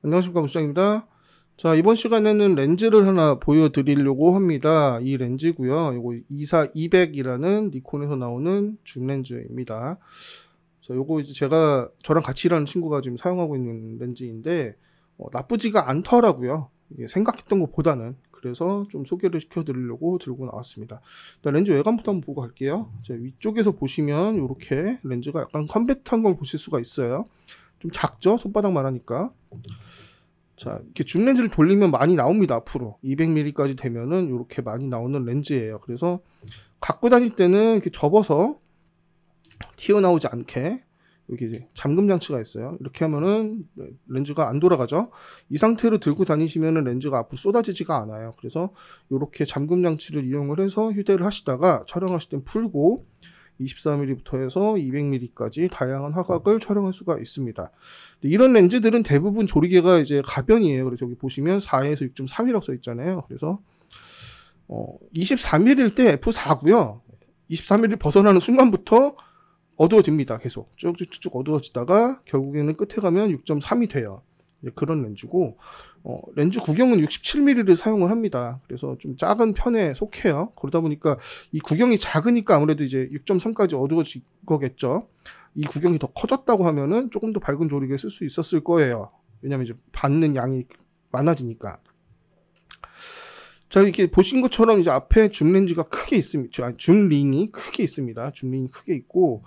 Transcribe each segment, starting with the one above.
안녕하십니까, 무시장입니다. 자, 이번 시간에는 렌즈를 하나 보여드리려고 합니다. 이 렌즈고요. 이거 24-200이라는 니콘에서 나오는 줌 렌즈입니다. 자, 요거 이제 저랑 같이 일하는 친구가 지금 사용하고 있는 렌즈인데 나쁘지가 않더라고요. 이게 생각했던 것보다는. 그래서 좀 소개를 시켜드리려고 들고 나왔습니다. 일단 렌즈 외관부터 한번 보고 갈게요. 자, 위쪽에서 보시면 이렇게 렌즈가 약간 컴팩트한 걸 보실 수가 있어요. 좀 작죠? 손바닥만 하니까. 자, 이렇게 줌 렌즈를 돌리면 많이 나옵니다. 앞으로 200mm까지 되면은 이렇게 많이 나오는 렌즈예요. 그래서 갖고 다닐 때는 이렇게 접어서 튀어나오지 않게 여기 이제 잠금 장치가 있어요. 이렇게 하면은 렌즈가 안 돌아가죠. 이 상태로 들고 다니시면은 렌즈가 앞으로 쏟아지지가 않아요. 그래서 이렇게 잠금 장치를 이용을 해서 휴대를 하시다가 촬영하실 땐 풀고 24mm부터 해서 200mm까지 다양한 화각을 촬영할 수가 있습니다. 이런 렌즈들은 대부분 조리개가 이제 가변이에요. 그래서 여기 보시면 4에서 6.3이라고 써 있잖아요. 그래서 24mm일 때 f4고요. 23mm 벗어나는 순간부터 어두워집니다. 계속 쭉쭉쭉 어두워지다가 결국에는 끝에 가면 6.3이 돼요. 그런 렌즈고 렌즈 구경은 67mm를 사용을 합니다. 그래서 좀 작은 편에 속해요. 그러다 보니까 이 구경이 작으니까 아무래도 이제 6.3까지 어두워질 거겠죠. 이 구경이 더 커졌다고 하면은 조금 더 밝은 조리개 쓸 수 있었을 거예요. 왜냐면 이제 받는 양이 많아지니까. 자, 이렇게 보신 것처럼 이제 앞에 줌 렌즈가 크게 있습니다. 줌 링이 크게 있습니다. 줌 링이 크게 있고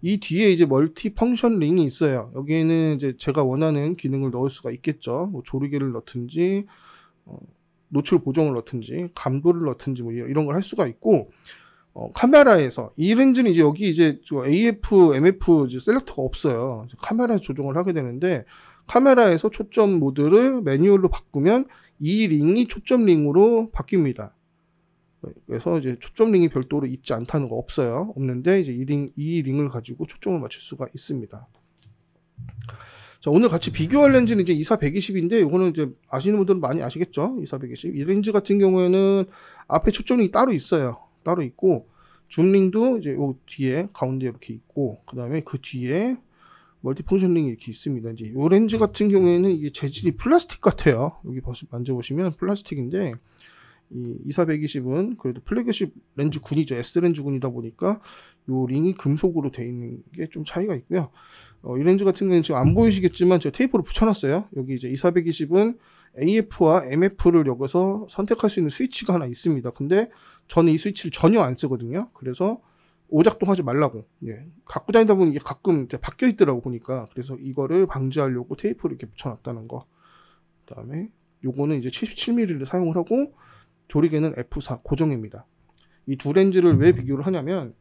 이 뒤에 이제 멀티 펑션 링이 있어요. 여기에는 이제 제가 원하는 기능을 넣을 수가 있겠죠. 뭐 조리개를 넣든지, 노출 보정을 넣든지, 감도를 넣든지 뭐 이런 걸 할 수가 있고, 카메라에서 이 렌즈는 이제 여기 이제 AF, MF 이제 셀렉터가 없어요. 카메라에서 조정을 하게 되는데 카메라에서 초점 모드를 매뉴얼로 바꾸면 이 링이 초점 링으로 바뀝니다. 그래서 이제 초점 링이 별도로 있지 않다는 거 없는데 이제 이 링을 가지고 초점을 맞출 수가 있습니다. 자, 오늘 같이 비교할 렌즈는 이제 24-120인데 이거는 이제 아시는 분들은 많이 아시겠죠? 24-120. 이 렌즈 같은 경우에는 앞에 초점 링이 따로 있어요. 따로 있고 줌 링도 이제 요 뒤에 가운데 이렇게 있고 그다음에 그 뒤에 멀티 펑션 링이 이렇게 있습니다. 이제 요 렌즈 같은 경우에는 이게 재질이 플라스틱 같아요. 여기 만져보시면 플라스틱인데 이 24-120은 그래도 플래그십 렌즈 군이죠. S 렌즈 군이다 보니까 요 링이 금속으로 되어 있는 게 좀 차이가 있고요. 이 렌즈 같은 경우는 지금 안 보이시겠지만 제가 테이프로 붙여놨어요. 여기 이제 24-120은 AF와 MF를 여기서 선택할 수 있는 스위치가 하나 있습니다. 근데 저는 이 스위치를 전혀 안 쓰거든요. 그래서 오작동하지 말라고. 갖고 다니다 보니 이게 가끔 이제 바뀌어 있더라고 보니까. 그래서 이거를 방지하려고 테이프를 이렇게 붙여놨다는 거. 그 다음에 요거는 이제 77mm를 사용을 하고 조리개는 F4 고정입니다. 이 두 렌즈를 왜 비교를 하냐면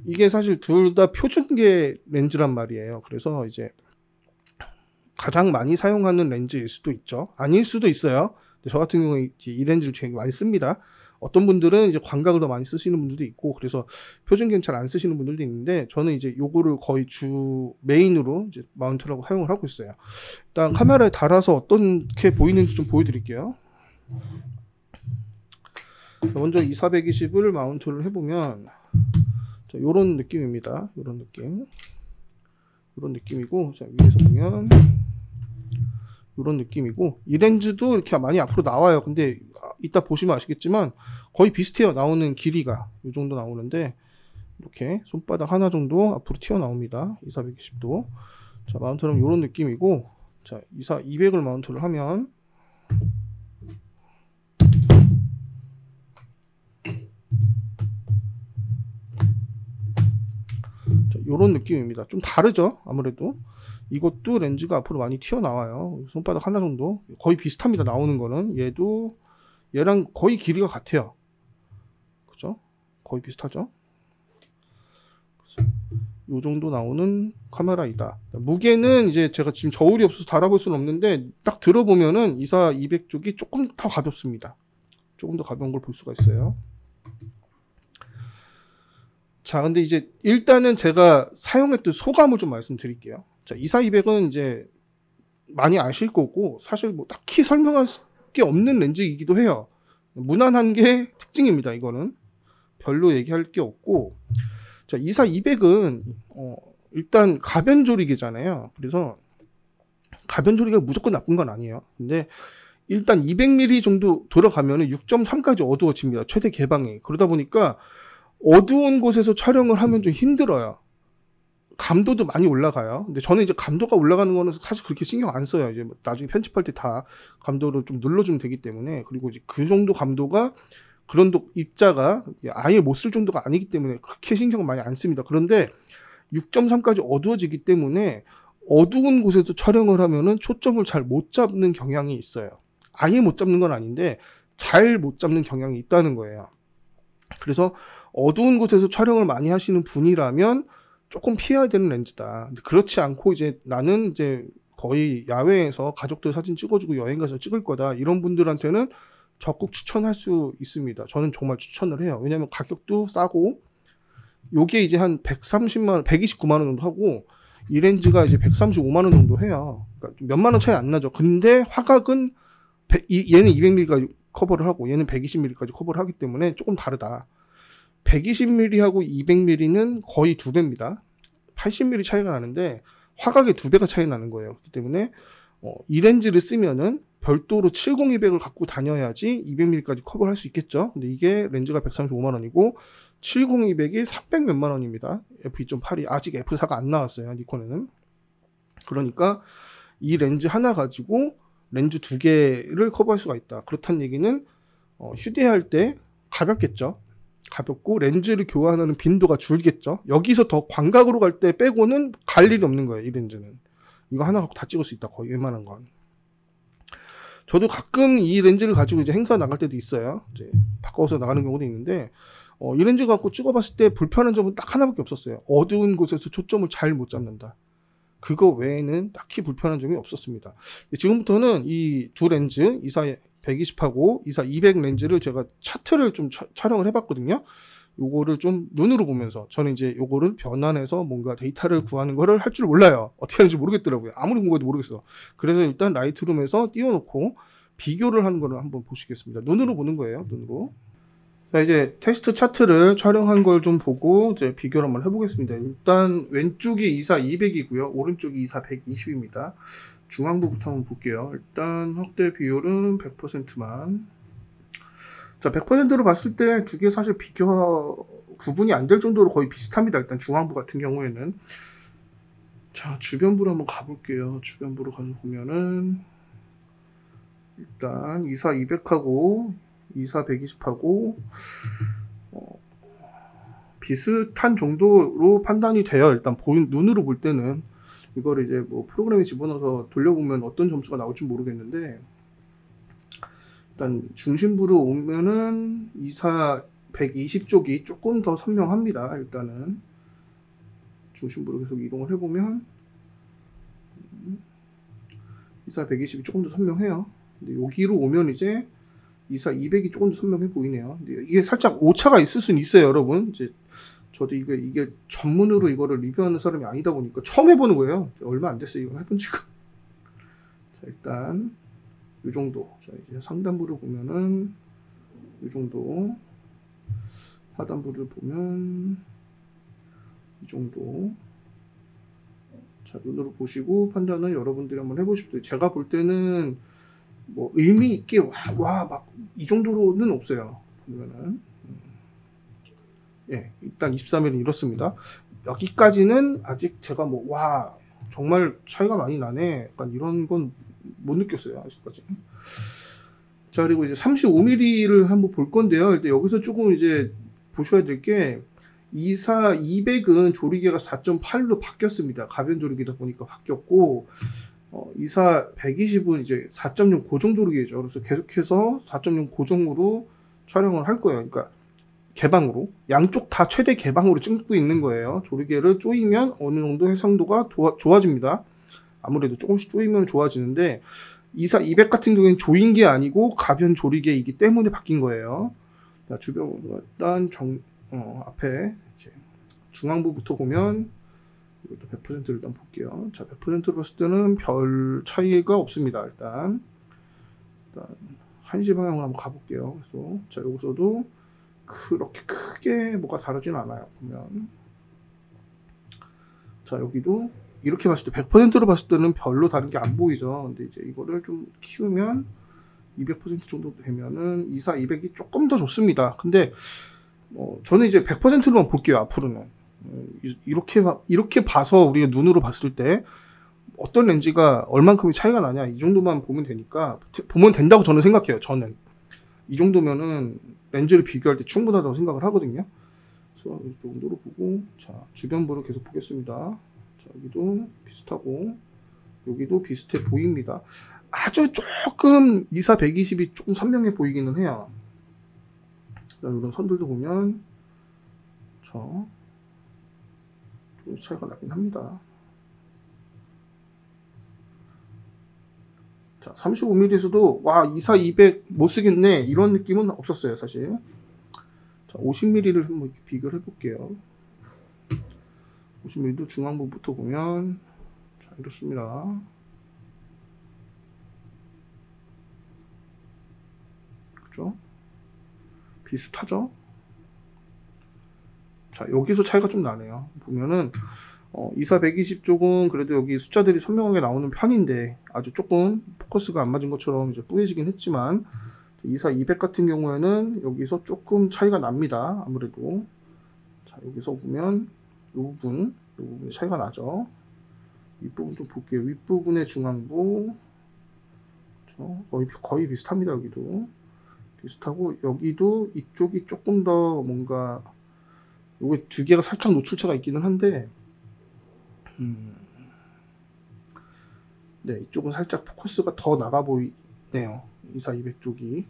이게 사실 둘 다 표준계 렌즈란 말이에요. 그래서 이제 가장 많이 사용하는 렌즈일 수도 있죠. 아닐 수도 있어요. 저 같은 경우에 이 렌즈를 되게 많이 씁니다. 어떤 분들은 이제 광각을 더 많이 쓰시는 분들도 있고 그래서 표준계는 잘 안 쓰시는 분들도 있는데 저는 이제 요거를 거의 주 메인으로 이제 마운트라고 사용을 하고 있어요. 일단 카메라에 달아서 어떻게 보이는지 좀 보여드릴게요. 먼저 24-120을 마운트를 해보면 요런 느낌입니다. 요런 느낌이고 자, 위에서 보면 요런 느낌이고 이 렌즈도 이렇게 많이 앞으로 나와요. 근데 이따 보시면 아시겠지만 거의 비슷해요. 나오는 길이가 요 정도 나오는데 이렇게 손바닥 하나 정도 앞으로 튀어나옵니다. 24-120도. 자, 마운트는 요런 느낌이고 자, 24-200을 마운트를 하면 요런 느낌입니다. 좀 다르죠? 아무래도 이것도 렌즈가 앞으로 많이 튀어나와요. 손바닥 하나 정도 거의 비슷합니다. 나오는 거는 얘랑 거의 길이가 같아요. 그죠? 거의 비슷하죠? 요 정도 나오는 카메라이다. 무게는 이제 제가 지금 저울이 없어서 달아볼 수는 없는데 딱 들어보면은 24-200 쪽이 조금 더 가볍습니다. 조금 더 가벼운 걸 볼 수가 있어요. 자, 근데 이제 일단은 제가 사용했던 소감을 좀 말씀드릴게요. 자, 24-200은 이제 많이 아실 거고 사실 뭐 딱히 설명할 게 없는 렌즈이기도 해요. 무난한 게 특징입니다. 이거는 별로 얘기할 게 없고, 자, 24-200은 일단 가변 조리개잖아요. 그래서 가변 조리개가 무조건 나쁜 건 아니에요. 근데 일단 200mm 정도 들어가면 6.3까지 어두워집니다. 최대 개방이. 그러다 보니까 어두운 곳에서 촬영을 하면 좀 힘들어요. 감도도 많이 올라가요. 근데 저는 이제 감도가 올라가는 거는 사실 그렇게 신경 안 써요. 이제 나중에 편집할 때 다 감도를 좀 눌러주면 되기 때문에. 그리고 이제 그 정도 감도가 그런 입자가 아예 못 쓸 정도가 아니기 때문에 그렇게 신경을 많이 안 씁니다. 그런데 6.3까지 어두워지기 때문에 어두운 곳에서 촬영을 하면은 초점을 잘 못 잡는 경향이 있어요. 아예 못 잡는 건 아닌데 잘 못 잡는 경향이 있다는 거예요. 그래서 어두운 곳에서 촬영을 많이 하시는 분이라면 조금 피해야 되는 렌즈다. 근데 그렇지 않고 이제 나는 이제 거의 야외에서 가족들 사진 찍어주고 여행 가서 찍을 거다. 이런 분들한테는 적극 추천할 수 있습니다. 저는 정말 추천을 해요. 왜냐면 가격도 싸고, 요게 이제 한 130만원, 129만원 정도 하고, 이 렌즈가 이제 135만원 정도 해요. 그러니까 몇만원 차이 안 나죠. 근데 화각은 얘는 200mm까지 커버를 하고 얘는 120mm까지 커버를 하기 때문에 조금 다르다. 120mm하고 200mm는 거의 2배입니다. 80mm 차이가 나는데 화각의 2배가 차이 나는 거예요. 그렇기 때문에 이 렌즈를 쓰면은 별도로 70200을 갖고 다녀야지 200mm까지 커버를 할 수 있겠죠. 근데 이게 렌즈가 135만원이고 70200이 300 몇만 원입니다. f2.8이 아직 F4가 안 나왔어요. 니콘에는. 그러니까 이 렌즈 하나 가지고 렌즈 2개를 커버할 수가 있다. 그렇다는 얘기는 휴대할 때 가볍겠죠. 가볍고 렌즈를 교환하는 빈도가 줄겠죠. 여기서 더 광각으로 갈 때 빼고는 갈 일이 없는 거예요. 이 렌즈는. 이거 하나 갖고 다 찍을 수 있다. 거의 웬만한 건. 저도 가끔 이 렌즈를 가지고 이제 행사 나갈 때도 있어요. 이제 바꿔서 나가는 경우도 있는데 이 렌즈 갖고 찍어봤을 때 불편한 점은 딱 하나밖에 없었어요. 어두운 곳에서 초점을 잘 못 잡는다. 그거 외에는 딱히 불편한 점이 없었습니다. 지금부터는 이 두 렌즈 24-120하고 24-200 렌즈를 제가 차트를 좀 촬영을 해봤거든요. 요거를 좀 눈으로 보면서 저는 이제 요거를 변환해서 뭔가 데이터를 구하는 거를 할 줄 몰라요. 어떻게 하는지 모르겠더라고요. 아무리 공부해도 모르겠어. 그래서 일단 라이트룸에서 띄워놓고 비교를 하는 거를 한번 보시겠습니다. 눈으로 보는 거예요. 눈으로. 자, 이제 테스트 차트를 촬영한 걸 좀 보고 이제 비교를 한번 해보겠습니다. 일단 왼쪽이 24-200이고요. 오른쪽이 24-120입니다. 중앙부부터 한번 볼게요. 일단 확대 비율은 100%만. 자, 100%로 봤을 때 두 개 사실 비교 구분이 안 될 정도로 거의 비슷합니다. 일단 중앙부 같은 경우에는. 자, 주변부로 한번 가볼게요. 주변부로 가서 보면은 일단 24-200하고 24-120하고 비슷한 정도로 판단이 돼요. 일단 눈으로 볼 때는. 이거를 이제 뭐 프로그램에 집어넣어서 돌려보면 어떤 점수가 나올지 모르겠는데, 일단 중심부로 오면은 24-120 쪽이 조금 더 선명합니다. 일단은 중심부로 계속 이동을 해보면 24-120이 조금 더 선명해요. 근데 여기로 오면 이제 24-200이 조금 더 선명해 보이네요. 근데 이게 살짝 오차가 있을 수는 있어요, 여러분. 이제 저도 이게 전문으로 이거를 리뷰하는 사람이 아니다 보니까 처음 해보는 거예요. 얼마 안 됐어요, 이거 해본 지가. 자, 일단 이 정도. 자, 이제 상단부를 보면은 이 정도. 하단부를 보면 이 정도. 자, 눈으로 보시고 판단을 여러분들이 한번 해보십시오. 제가 볼 때는 뭐 의미 있게 막 이 정도로는 없어요. 보면은 예, 일단 23mm 이렇습니다. 여기까지는 아직 제가 뭐 와 정말 차이가 많이 나네, 약간 이런 건 못 느꼈어요, 아직까지. 자, 그리고 이제 35mm를 한번 볼 건데요. 일단 여기서 조금 이제 보셔야 될 게 24-200은 조리개가 4.8로 바뀌었습니다. 가변 조리개다 보니까 바뀌었고 24-120은 이제 4.0 고정 조리개죠. 그래서 계속해서 4.0 고정으로 촬영을 할 거예요. 그러니까 개방으로, 양쪽 다 최대 개방으로 찍고 있는 거예요. 조리개를 조이면 어느 정도 해상도가 좋아집니다. 아무래도 조금씩 조이면 좋아지는데 24-200 같은 경우에는 조인 게 아니고 가변 조리개이기 때문에 바뀐 거예요. 자, 주변 일단 앞에 이제 중앙부부터 보면 이것도 100%를 일단 볼게요. 자, 100%로 봤을 때는 별 차이가 없습니다. 일단 1시 방향으로 한번 가볼게요. 그래서 자, 여기서도 그렇게 크게 뭐가 다르진 않아요. 보면 자, 여기도 이렇게 봤을 때 100%로 봤을 때는 별로 다른 게 안 보이죠. 근데 이제 이거를 좀 키우면 200% 정도 되면은 24, 200이 조금 더 좋습니다. 근데 저는 이제 100%로만 볼게요. 앞으로는 이렇게 봐서 우리가 눈으로 봤을 때 어떤 렌즈가 얼만큼의 차이가 나냐 이 정도만 보면 되니까 보면 된다고 저는 생각해요. 저는 이 정도면은 렌즈를 비교할 때 충분하다고 생각을 하거든요. 그래서 이 정도로 보고 자, 주변부를 계속 보겠습니다. 자, 여기도 비슷하고 여기도 비슷해 보입니다. 아주 조금 24, 120이 조금 선명해 보이기는 해요. 자, 이런 선들도 보면 저 조금 차이가 나긴 합니다. 자, 35mm에서도 와 24, 200 못쓰겠네 이런 느낌은 없었어요 사실. 자, 50mm를 한번 비교를 해볼게요. 50mm도 중앙부부터 보면 자, 이렇습니다. 그죠? 비슷하죠? 자, 여기서 차이가 좀 나네요. 보면은 24, 120 쪽은 그래도 여기 숫자들이 선명하게 나오는 편인데 아주 조금 포커스가 안 맞은 것처럼 이제 뿌얘지긴 했지만 24, 200 같은 경우에는 여기서 조금 차이가 납니다. 아무래도 자, 여기서 보면 이 부분에 차이가 나죠. 윗부분 좀 볼게요. 윗부분의 중앙부 거의 비슷합니다. 여기도 비슷하고 여기도 이쪽이 조금 더 뭔가 요게 두 개가 살짝 노출차가 있기는 한데 네, 이쪽은 살짝 포커스가 더 나가 보이네요. 24, 200 쪽이.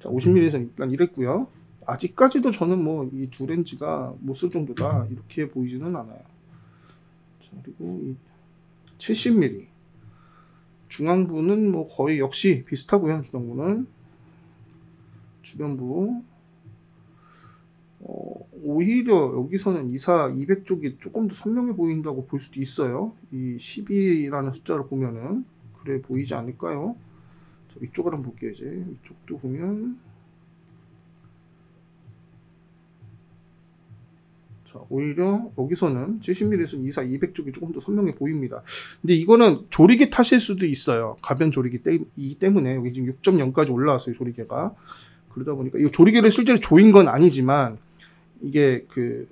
자, 50mm에서는 일단 이랬고요. 아직까지도 저는 뭐 이 두 렌즈가 못 쓸 정도다 이렇게 보이지는 않아요. 자, 그리고 이 70mm 중앙부는 뭐 거의 역시 비슷하고요. 중앙부는 주변부 오히려 여기서는 24, 200 쪽이 조금 더 선명해 보인다고 볼 수도 있어요. 이 12라는 숫자를 보면은 그래 보이지 않을까요? 자, 이쪽을 한번 볼게요. 이제 이쪽도 보면 자, 오히려 여기서는 70mm에서는 24, 200 쪽이 조금 더 선명해 보입니다. 근데 이거는 조리개 탓일 수도 있어요. 가변 조리개이기 때문에 여기 지금 6.0까지 올라왔어요. 조리개가. 그러다 보니까 이 조리개를 실제로 조인 건 아니지만 이게 그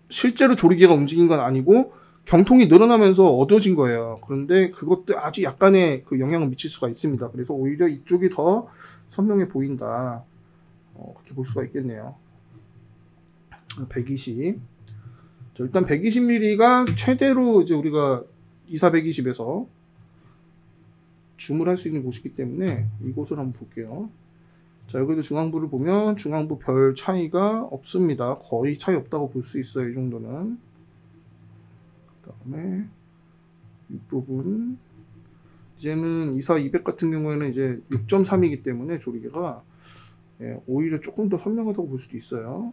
실제로 조리개가 움직인 건 아니고 경통이 늘어나면서 어두워진 거예요. 그런데 그것도 아주 약간의 그 영향을 미칠 수가 있습니다. 그래서 오히려 이쪽이 더 선명해 보인다. 그렇게 볼 수가 있겠네요. 120. 자, 일단 120mm가 최대로 이제 우리가 24, 120에서 줌을 할 수 있는 곳이기 때문에 이곳을 한번 볼게요. 자, 여기도 중앙부를 보면 중앙부 별 차이가 없습니다. 거의 차이 없다고 볼 수 있어요. 이 정도는. 그 다음에 윗부분 이제는 24, 200 같은 경우에는 이제 6.3이기 때문에 조리개가 오히려 조금 더 선명하다고 볼 수도 있어요.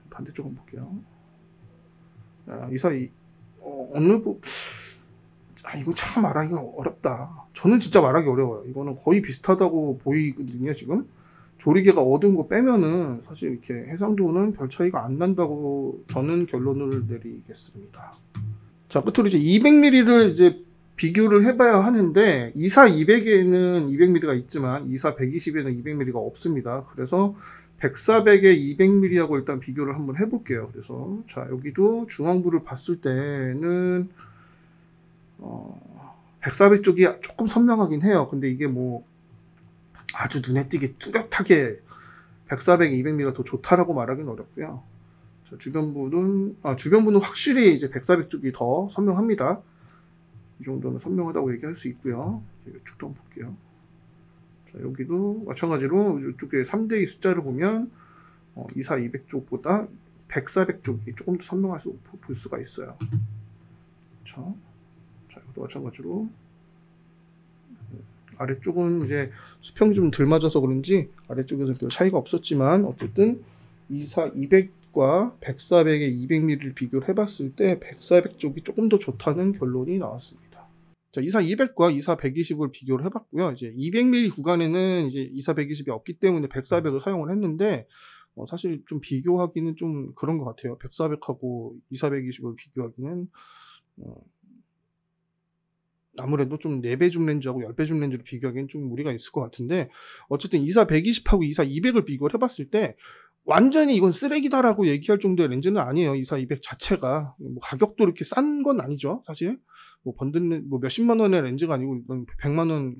반대쪽 한번 볼게요. 24, 어느 부분 이거 참 말하기가 어렵다. 저는 진짜 말하기 어려워요. 이거는 거의 비슷하다고 보이거든요. 지금 조리개가 어두운 거 빼면은 사실 이렇게 해상도는 별 차이가 안 난다고 저는 결론을 내리겠습니다. 자, 끝으로 이제 200mm를 이제 비교를 해봐야 하는데 24, 200에는 200mm가 있지만 24, 120에는 200mm가 없습니다. 그래서 104, 100에 200mm하고 일단 비교를 한번 해볼게요. 그래서 자, 여기도 중앙부를 봤을 때는 104, 100 쪽이 조금 선명하긴 해요. 근데 이게 뭐 아주 눈에 띄게 뚜렷하게 104, 100, 200mm가 더 좋다라고 말하기는 어렵고요. 자, 주변부는 확실히 이제 104, 100 쪽이 더 선명합니다. 이 정도는 선명하다고 얘기할 수 있고요. 이쪽도 한번 볼게요. 자, 여기도 마찬가지로 이쪽에 3대2 숫자를 보면 24, 200 쪽보다 104, 100 쪽이 조금 더 선명할 수 볼 수가 있어요. 그렇죠? 자, 이것도 마찬가지로 아래쪽은 이제 수평이 좀 덜 맞아서 그런지 아래쪽에서 별 차이가 없었지만 어쨌든 24, 200과 104, 100의 200mm를 비교를 해봤을 때 104, 100 쪽이 조금 더 좋다는 결론이 나왔습니다. 자, 24-200과 24-120을 비교를 해봤고요. 이제 200mm 구간에는 이제 24-120이 없기 때문에 100-400을 사용을 했는데, 사실 좀 비교하기는 좀 그런 것 같아요. 100-400하고 24-120을 비교하기는, 아무래도 좀 4배 줌 렌즈하고 10배 줌 렌즈를 비교하기엔 좀 무리가 있을 것 같은데, 어쨌든 24-120하고 24-200을 비교를 해봤을 때, 완전히 이건 쓰레기다라고 얘기할 정도의 렌즈는 아니에요. 24-200 자체가. 뭐 가격도 이렇게 싼 건 아니죠, 사실. 뭐 번든 뭐 몇십만 원의 렌즈가 아니고 이건 100만 원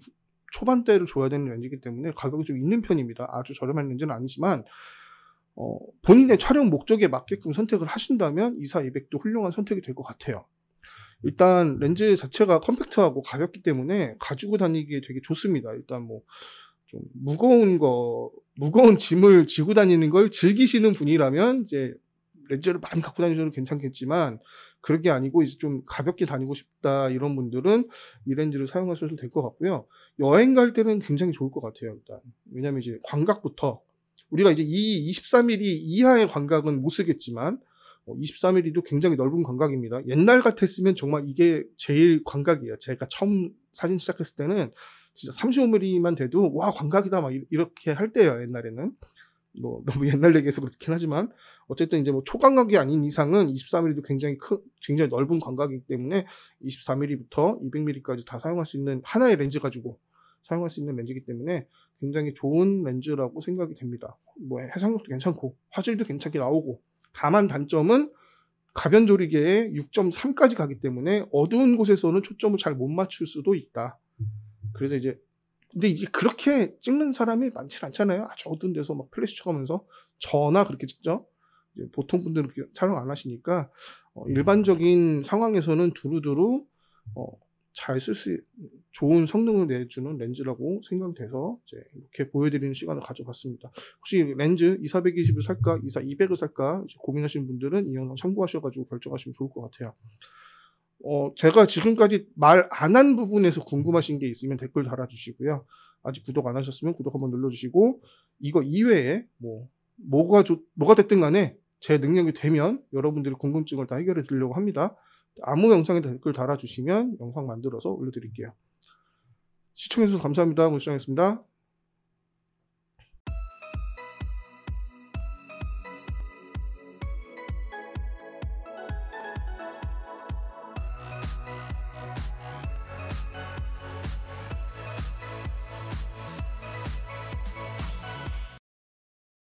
초반대를 줘야 되는 렌즈이기 때문에 가격이 좀 있는 편입니다. 아주 저렴한 렌즈는 아니지만, 본인의 촬영 목적에 맞게끔 선택을 하신다면 24-200도 훌륭한 선택이 될 것 같아요. 일단 렌즈 자체가 컴팩트하고 가볍기 때문에 가지고 다니기에 되게 좋습니다. 일단 뭐 좀 무거운 짐을 지고 다니는 걸 즐기시는 분이라면 이제 렌즈를 많이 갖고 다니셔도 괜찮겠지만, 그런 게 아니고 이제 좀 가볍게 다니고 싶다 이런 분들은 이 렌즈를 사용하셔도 될 것 같고요. 여행 갈 때는 굉장히 좋을 것 같아요, 일단. 왜냐면 이제 광각부터 우리가 이제 이 24mm 이하의 광각은 못 쓰겠지만 24mm도 굉장히 넓은 광각입니다. 옛날 같았으면 정말 이게 제일 광각이에요. 제가 처음 사진 시작했을 때는 진짜 35mm만 돼도 와 광각이다 막 이렇게 할 때예요, 옛날에는. 뭐 너무 옛날 얘기해서 그렇긴 하지만 어쨌든 이제 뭐 초광각이 아닌 이상은 24mm도 굉장히 넓은 광각이기 때문에 24mm부터 200mm까지 다 사용할 수 있는 하나의 렌즈 가지고 사용할 수 있는 렌즈이기 때문에 굉장히 좋은 렌즈라고 생각이 됩니다. 뭐 해상력도 괜찮고 화질도 괜찮게 나오고, 다만 단점은 가변 조리개에 6.3까지 가기 때문에 어두운 곳에서는 초점을 잘 못 맞출 수도 있다. 그래서 이제 근데 이게 그렇게 찍는 사람이 많지 않잖아요. 아주 어두운 데서 막 플래시 쳐가면서 저나 그렇게 찍죠. 이제 보통 분들은 그렇게 촬영 안 하시니까 일반적인 상황에서는 두루두루 좋은 성능을 내주는 렌즈라고 생각이 돼서 이제 이렇게 보여드리는 시간을 가져봤습니다. 혹시 렌즈 24-120을 살까, 24-200을 살까 고민하시는 분들은 이 영상 참고하셔가지고 결정하시면 좋을 것 같아요. 제가 지금까지 말 안 한 부분에서 궁금하신 게 있으면 댓글 달아주시고요. 아직 구독 안 하셨으면 구독 한번 눌러주시고, 이거 이외에 뭐가 됐든 간에 제 능력이 되면 여러분들의 궁금증을 다 해결해 드리려고 합니다. 아무 영상에 댓글 달아주시면 영상 만들어서 올려드릴게요. 시청해주셔서 감사합니다. 고시장했습니다.